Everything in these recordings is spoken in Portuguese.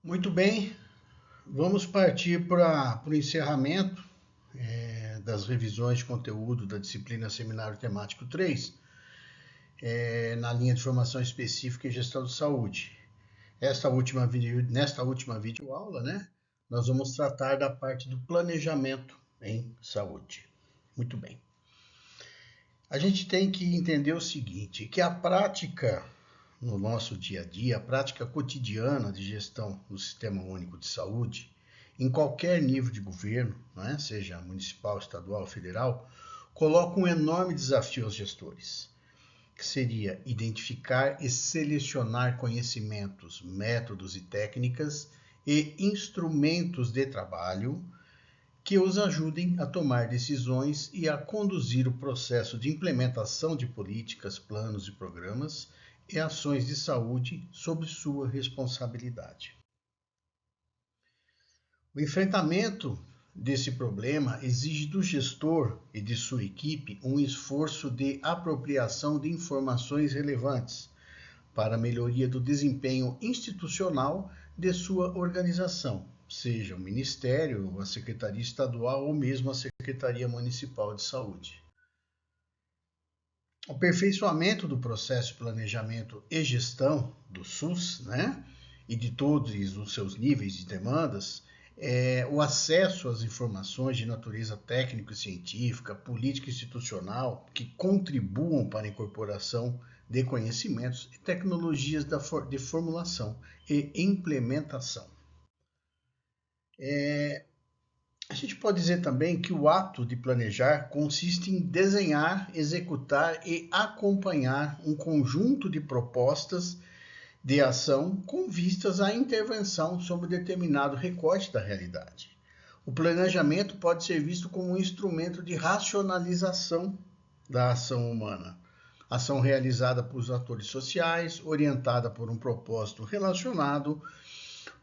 Muito bem, vamos partir para o encerramento das revisões de conteúdo da disciplina Seminário Temático 3, na linha de formação específica em gestão de saúde. Nesta última videoaula, nós vamos tratar da parte do planejamento em saúde. Muito bem. A gente tem que entender o seguinte, que a prática no nosso dia a dia, a prática cotidiana de gestão no Sistema Único de Saúde, em qualquer nível de governo, seja municipal, estadual, federal, coloca um enorme desafio aos gestores, que seria identificar e selecionar conhecimentos, métodos e técnicas e instrumentos de trabalho que os ajudem a tomar decisões e a conduzir o processo de implementação de políticas, planos e programas e ações de saúde sob sua responsabilidade. O enfrentamento desse problema exige do gestor e de sua equipe um esforço de apropriação de informações relevantes para a melhoria do desempenho institucional de sua organização, seja o Ministério, a Secretaria Estadual ou mesmo a Secretaria Municipal de Saúde. O aperfeiçoamento do processo de planejamento e gestão do SUS, e de todos os seus níveis de demandas, o acesso às informações de natureza técnica e científica, política institucional, que contribuam para a incorporação de conhecimentos e tecnologias de formulação e implementação. A gente pode dizer também que o ato de planejar consiste em desenhar, executar e acompanhar um conjunto de propostas de ação com vistas à intervenção sobre determinado recorte da realidade. O planejamento pode ser visto como um instrumento de racionalização da ação humana, ação realizada por atores sociais, orientada por um propósito relacionado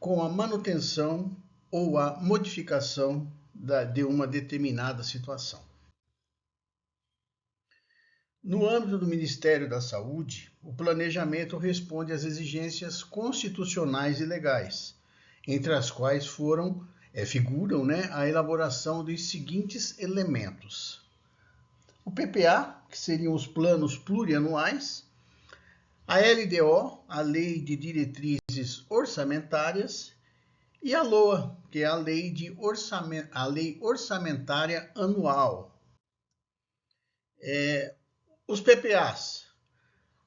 com a manutenção ou a modificação de uma determinada situação. No âmbito do Ministério da Saúde, o planejamento responde às exigências constitucionais e legais, entre as quais figuram a elaboração dos seguintes elementos. O PPA, que seriam os planos plurianuais, a LDO, a Lei de Diretrizes Orçamentárias, e a LOA, que é a Lei Orçamentária Anual. Os PPAs.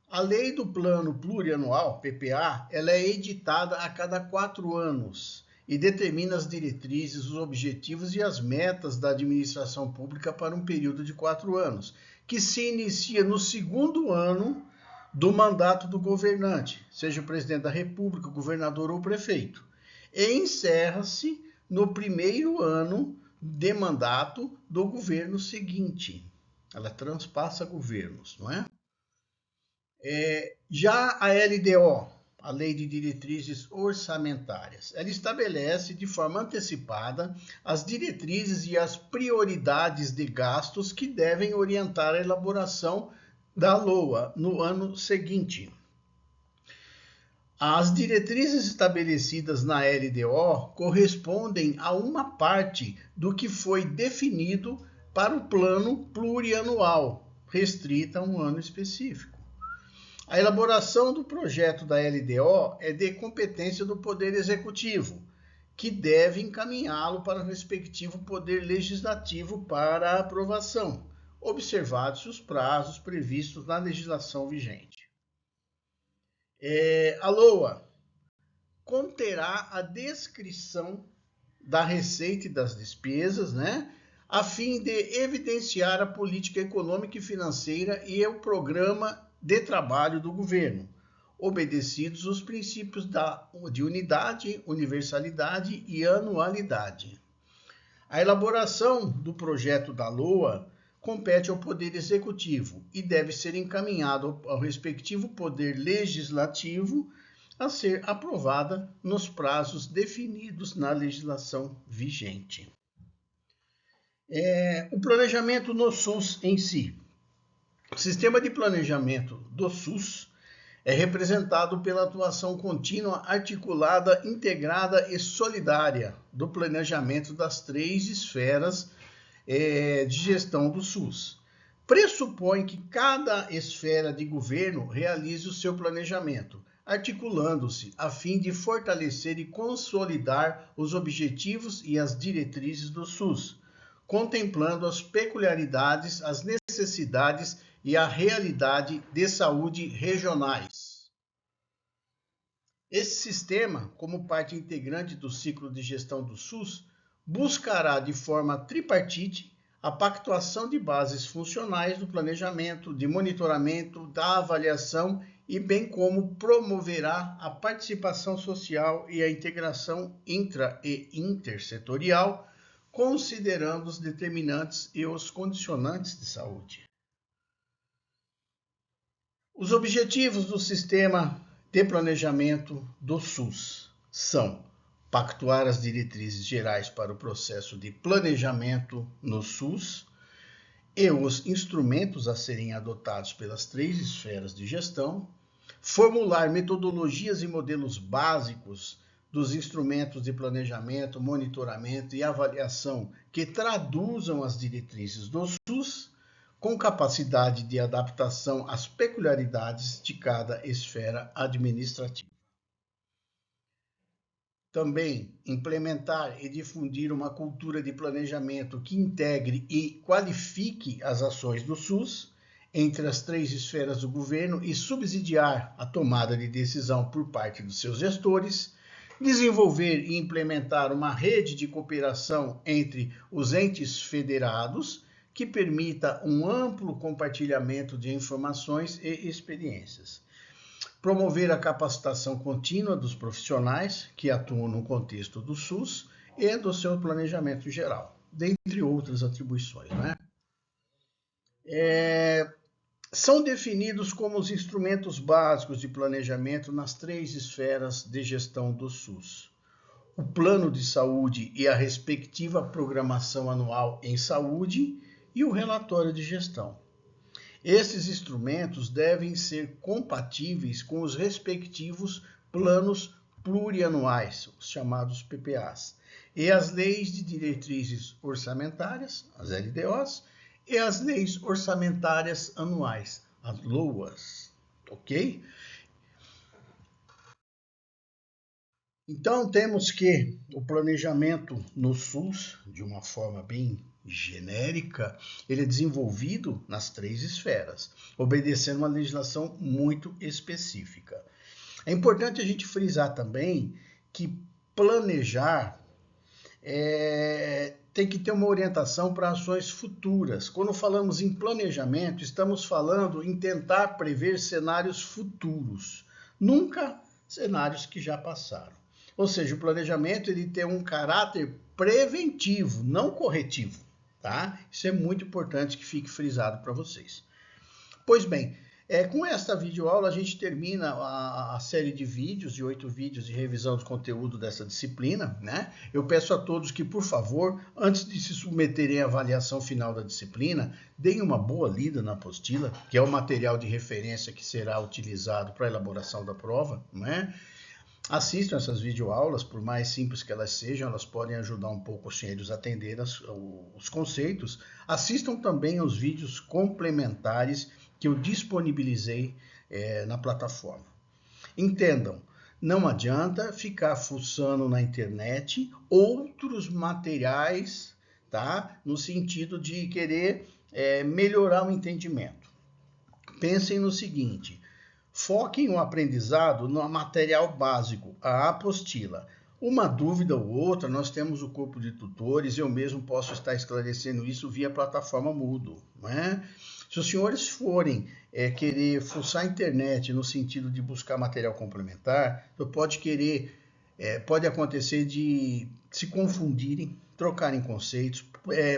A Lei do Plano Plurianual, PPA, ela é editada a cada 4 anos e determina as diretrizes, os objetivos e as metas da administração pública para um período de 4 anos, que se inicia no 2º ano do mandato do governante, seja o presidente da República, o governador ou o prefeito, e encerra-se no 1º ano de mandato do governo seguinte. Ela transpassa governos, não é? Já a LDO, a Lei de Diretrizes Orçamentárias, ela estabelece de forma antecipada as diretrizes e as prioridades de gastos que devem orientar a elaboração da LOA no ano seguinte. As diretrizes estabelecidas na LDO correspondem a uma parte do que foi definido para o plano plurianual, restrita a um ano específico. A elaboração do projeto da LDO é de competência do Poder Executivo, que deve encaminhá-lo para o respectivo Poder Legislativo para aprovação, observados os prazos previstos na legislação vigente. A LOA conterá a descrição da receita e das despesas, a fim de evidenciar a política econômica e financeira e o programa de trabalho do governo, obedecidos os princípios de unidade, universalidade e anualidade. A elaboração do projeto da LOA compete ao Poder Executivo e deve ser encaminhado ao respectivo Poder Legislativo a ser aprovada nos prazos definidos na legislação vigente. O planejamento no SUS em si. O sistema de planejamento do SUS é representado pela atuação contínua, articulada, integrada e solidária do planejamento das 3 esferas de gestão do SUS. Pressupõe que cada esfera de governo realize o seu planejamento, articulando-se a fim de fortalecer e consolidar os objetivos e as diretrizes do SUS, contemplando as peculiaridades, as necessidades e a realidade de saúde regionais. Esse sistema, como parte integrante do ciclo de gestão do SUS, buscará de forma tripartite a pactuação de bases funcionais do planejamento, de monitoramento, da avaliação e bem como promoverá a participação social e a integração intra- e intersetorial, considerando os determinantes e os condicionantes de saúde. Os objetivos do sistema de planejamento do SUS são pactuar as diretrizes gerais para o processo de planejamento no SUS e os instrumentos a serem adotados pelas 3 esferas de gestão, formular metodologias e modelos básicos dos instrumentos de planejamento, monitoramento e avaliação que traduzam as diretrizes do SUS, com capacidade de adaptação às peculiaridades de cada esfera administrativa. Também implementar e difundir uma cultura de planejamento que integre e qualifique as ações do SUS entre as 3 esferas do governo e subsidiar a tomada de decisão por parte dos seus gestores, desenvolver e implementar uma rede de cooperação entre os entes federados que permita um amplo compartilhamento de informações e experiências. Promover a capacitação contínua dos profissionais que atuam no contexto do SUS e do seu planejamento geral, dentre outras atribuições, né? São definidos como os instrumentos básicos de planejamento nas 3 esferas de gestão do SUS: o plano de saúde e a respectiva programação anual em saúde e o relatório de gestão. Esses instrumentos devem ser compatíveis com os respectivos planos plurianuais, os chamados PPAs, e as leis de diretrizes orçamentárias, as LDOs, e as leis orçamentárias anuais, as LOAs, ok? Então, temos que o planejamento no SUS, de uma forma bem genérica, ele é desenvolvido nas 3 esferas, obedecendo uma legislação muito específica. É importante a gente frisar também que planejar tem que ter uma orientação para ações futuras. Quando falamos em planejamento, estamos falando em tentar prever cenários futuros, nunca cenários que já passaram. Ou seja, o planejamento ele tem um caráter preventivo, não corretivo, tá? Isso é muito importante que fique frisado para vocês. Pois bem, com esta videoaula a gente termina a série de vídeos, de 8 vídeos de revisão do conteúdo dessa disciplina, né? Eu peço a todos que, por favor, antes de se submeterem à avaliação final da disciplina, deem uma boa lida na apostila, que é o material de referência que será utilizado para a elaboração da prova, né? Assistam essas videoaulas, por mais simples que elas sejam, elas podem ajudar um pouco os senhores a atender os conceitos. Assistam também os vídeos complementares que eu disponibilizei na plataforma. Entendam, não adianta ficar fuçando na internet outros materiais, tá? No sentido de querer melhorar o entendimento. Pensem no seguinte: foquem o aprendizado no material básico, a apostila. Uma dúvida ou outra, nós temos o corpo de tutores, eu mesmo posso estar esclarecendo isso via plataforma Moodle, né? Se os senhores forem querer fuçar a internet no sentido de buscar material complementar, pode acontecer de se confundirem, trocarem conceitos,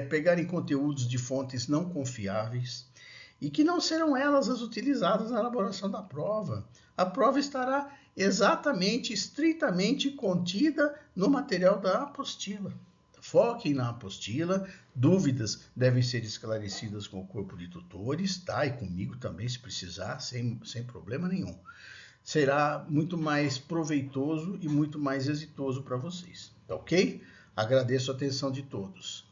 pegarem conteúdos de fontes não confiáveis, e que não serão elas as utilizadas na elaboração da prova. A prova estará estritamente contida no material da apostila. Foquem na apostila, dúvidas devem ser esclarecidas com o corpo de tutores, tá? E comigo também, se precisar, sem problema nenhum. será muito mais proveitoso e muito mais exitoso para vocês. Tá ok? Agradeço a atenção de todos.